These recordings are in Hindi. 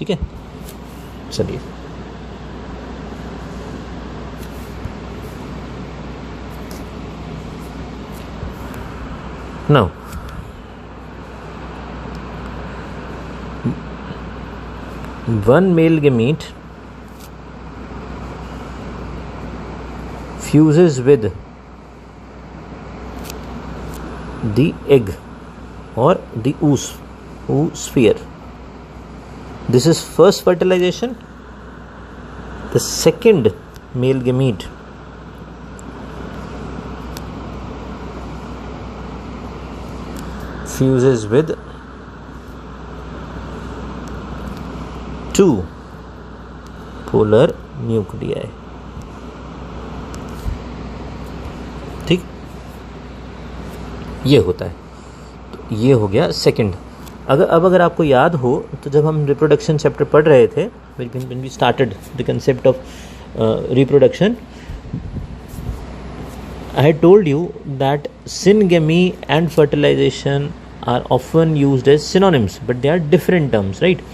ठीक है, चलिए now one male gamete fuses with the egg or the oosphere. This is first fertilization. The second male gamete fuses with two polar nuclei. ठीक, ये होता है, तो ये हो गया सेकंड. अगर आपको याद हो तो जब हम रिप्रोडक्शन चैप्टर पढ़ रहे थे, when we started the concept of reproduction, I had told you that syngamy and fertilization are often used as synonyms, but they are different terms, right?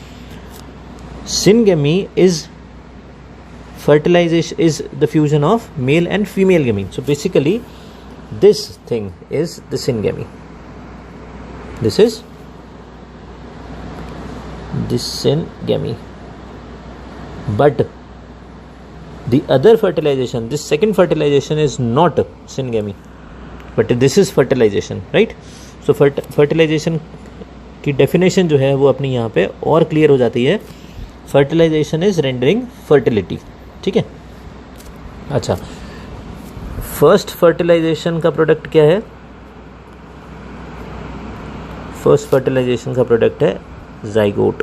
Syngamy is fertilization, is the fusion of male and female gamete. So basically this thing is the syngamy. This is the syngamy. But the other fertilization, this second fertilization is not syngamy, but this is fertilization, right? So fertilization की definition जो है वो अपनी यहाँ पे और clear हो जाती है. Fertilisation is rendering fertility. ठीक है, अच्छा, फर्स्ट फर्टिलाइजेशन का प्रोडक्ट क्या है? फर्स्ट फर्टिलाइजेशन का प्रोडक्ट है जाइगोट,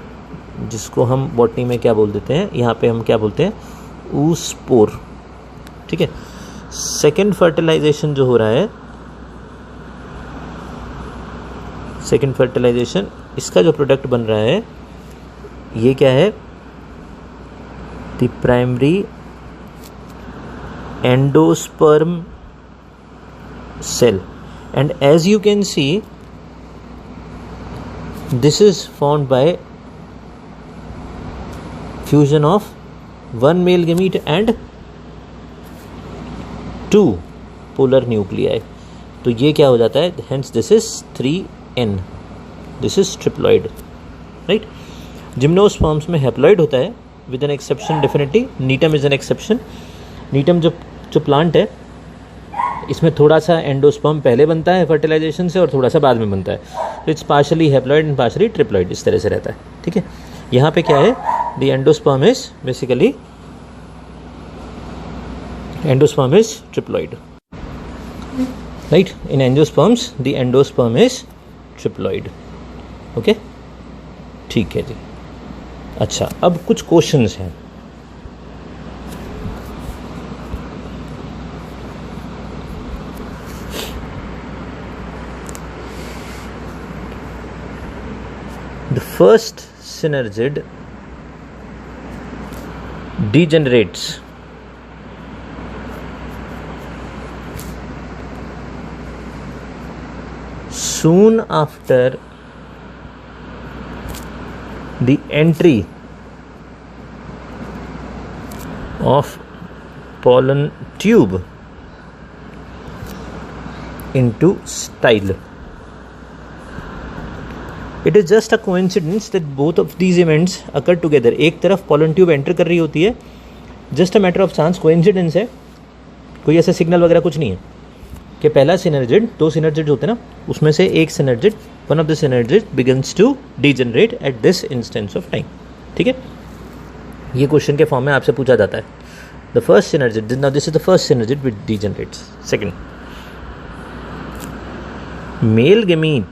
जिसको हम बॉटनी में क्या बोल देते हैं, यहाँ पे हम क्या बोलते हैं, ऊस्पोर. ठीक है, सेकेंड फर्टिलाइजेशन जो हो रहा है, सेकेंड फर्टिलाइजेशन, इसका जो प्रोडक्ट बन रहा है ये क्या है? The primary endosperm cell, and as you can see this is formed by fusion of one male gamete and two polar nuclei. तो ये क्या हो जाता है? hence this is 3n, this is triploid, right? Gymnosperms में हैप्लॉइड होता है with an exception definitely. नीटम is an exception. नीटम जो प्लांट है इसमें थोड़ा सा एंडोस्पर्म पहले बनता है फर्टिलाइजेशन से और थोड़ा सा बाद में बनता है. तो it's partially haploid and partially triploid, इस तरह से रहता है. ठीक है, यहाँ पे क्या है? The endosperm is basically, endosperm is triploid, right? In angiosperms the endosperm is triploid. Okay, ठीक है जी. अच्छा, अब कुछ क्वेश्चंस हैं. The first synergid degenerates soon after the entry of pollen tube into style. It is just a coincidence that both of these events occur together. एक तरफ pollen tube एंटर कर रही होती है, just a matter of chance, coincidence है, कोई ऐसा सिग्नल वगैरह कुछ नहीं है कि पहला सिनर्जिड, दो सिनर्जिड होते हैं ना, उसमें से एक synergid, one of the synergid begins to degenerate at this instance of time. ठीक है, ये क्वेश्चन के फॉर्म में आपसे पूछा जाता है. The first synergid, now this is the first synergid which degenerates. Second, male gamete,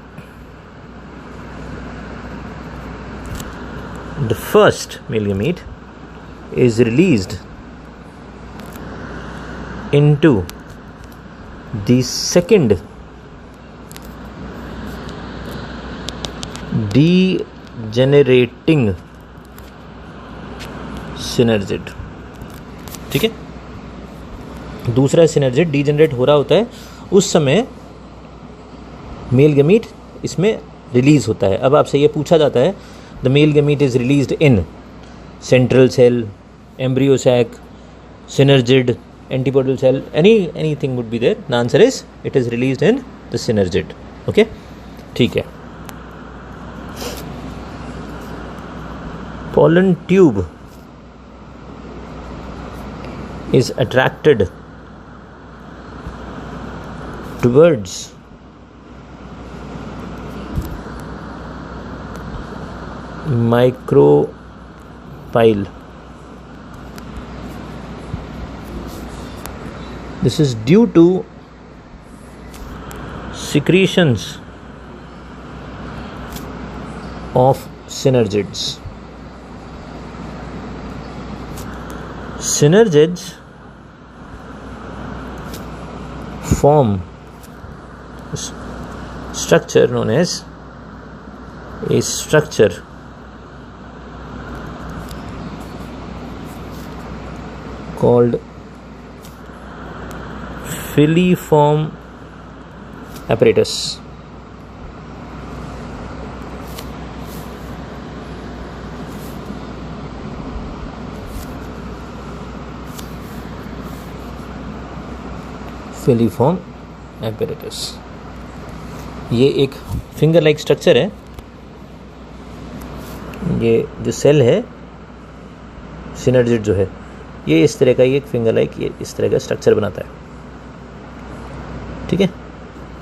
the first male gamete is released into the second degenerating synergid. ठीक है, दूसरा सिनर्जिड डिजेनरेट हो रहा होता है, उस समय मेल गैमीट इसमें रिलीज होता है. अब आपसे ये पूछा जाता है, the male gamete is released in, central cell, embryo sac, synergid, antipodal cell, anything would be there. The answer is it is released in the synergid. Okay, ठीक है. Pollen tube is attracted towards micropyle. This is due to secretions of synergids. Synergids form structure known as a structure called filiform apparatus. Filiform apparatus. ये एक फिंगर लाइक स्ट्रक्चर है. ये जो सेल है सिनर्जिड जो है ये इस तरह का एक फिंगर लाइक ये इस तरह का स्ट्रक्चर बनाता है. ठीक है,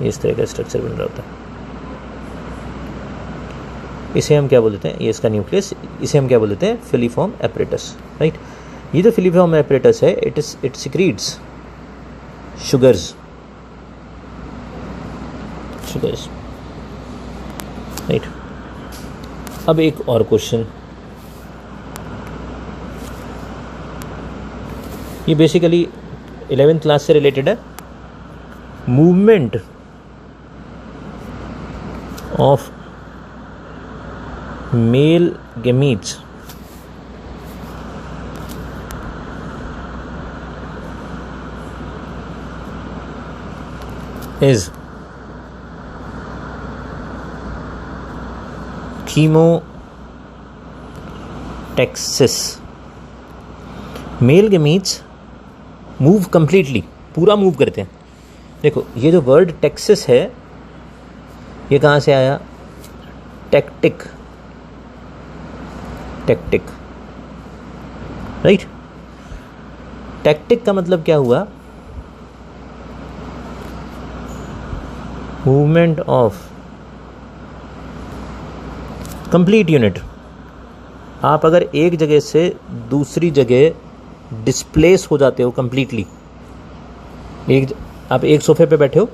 ये इस तरह का स्ट्रक्चर बन रहा होता है. इसे हम क्या बोलते हैं, ये इसका न्यूक्लियस, इसे हम क्या बोलते हैं, फिलीफॉर्म एपरेटस. राइट, ये जो फिलीफॉर्म एपरेटस है इट सिक्रीट्स शुगर्स. राइट, अब एक और क्वेश्चन. ये बेसिकली 11th क्लास से रिलेटेड है. Movement of male gametes is chemotaxis. Male gametes move completely, पूरा मूव करते हैं. देखो ये जो वर्ड टेक्सिस है ये कहाँ से आया, टैक्टिक. राइट, टैक्टिक का मतलब क्या हुआ, मूवमेंट ऑफ कंप्लीट यूनिट. आप अगर एक जगह से दूसरी जगह डिस्प्लेस हो जाते हो कंप्लीटली, आप एक सोफे पे बैठे हो,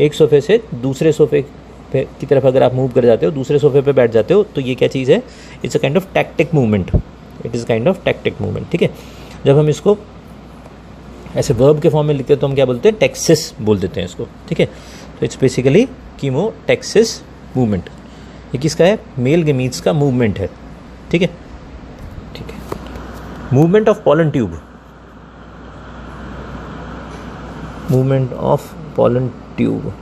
एक सोफे से दूसरे सोफे पे की तरफ अगर आप मूव कर जाते हो, दूसरे सोफे पे बैठ जाते हो, तो ये क्या चीज़ है, it's a kind of tactic movement. It is kind of tactic movement. ठीक है, जब हम इसको ऐसे वर्ब के फॉर्म में लिखते हैं तो हम क्या बोलते हैं, टेक्सिस बोल देते हैं इसको. ठीक है, तो इट्स बेसिकली कीमोटैक्सिस मूवमेंट. ये किसका है, मेल गैमीट्स का मूवमेंट है. ठीक है, ठीक है. Movement of pollen tube, movement of pollen tube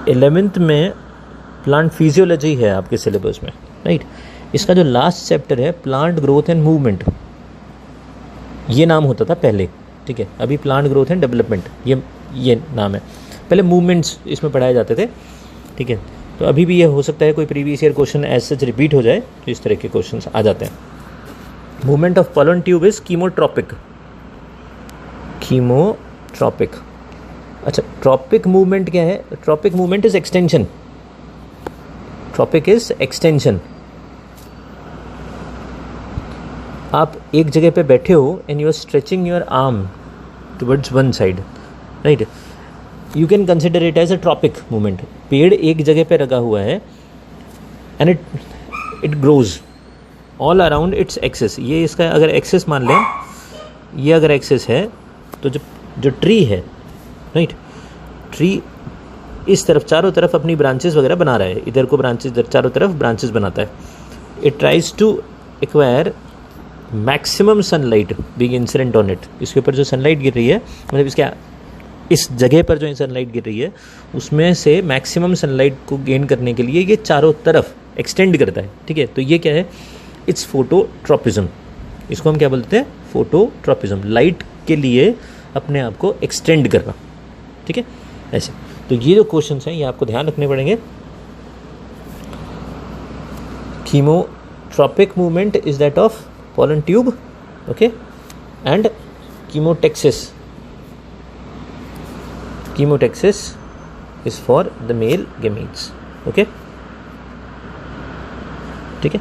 11th में प्लांट फिजियोलॉजी है आपके सिलेबस में. राइट, इसका जो लास्ट चैप्टर है प्लांट ग्रोथ एंड मूवमेंट, ये नाम होता था पहले. ठीक है, अभी प्लांट ग्रोथ एंड डेवलपमेंट ये नाम है. पहले मूवमेंट्स इसमें पढ़ाए जाते थे. ठीक है, तो अभी भी ये हो सकता है कोई previous year question as such repeat हो जाए, तो इस तरह के क्वेश्चंस आ जाते हैं. Movement of pollen tube is chemotropic. अच्छा, ट्रॉपिक मूवमेंट क्या है, tropic movement is extension. Tropic is extension. आप एक जगह पे बैठे हो and you are stretching your arm towards one side. Right, you can consider it as a tropic movement. पेड़ एक जगह पे लगा हुआ है and it grows all around its axis. ये इसका अगर एक्सेस मान लें, ये अगर एक्सेस है तो जो ट्री है, राइट, ट्री इस तरफ चारों तरफ अपनी ब्रांचेस वगैरह बना रहा है. इधर को ब्रांचेस, इधर चारों तरफ ब्रांचेस बनाता है. It tries to acquire maximum sunlight being incident on it. इसके ऊपर जो सनलाइट गिर रही है, मतलब इसके इस जगह पर जो सनलाइट गिर रही है उसमें से मैक्सिमम सनलाइट को गेन करने के लिए ये चारों तरफ एक्सटेंड करता है, ठीक है। तो ये क्या है, इट्स फोटोट्रॉपिज्म। इसको हम क्या बोलते हैं, फोटोट्रॉपिज्म, लाइट के लिए अपने आप को एक्सटेंड करना, ठीक है, ऐसे। तो ये जो क्वेश्चंस हैं ये आपको ध्यान रखने पड़ेंगे। Chemotropic movement is that of pollen tube, okay, and chemotexis is for the male gametes, okay, ठीक है।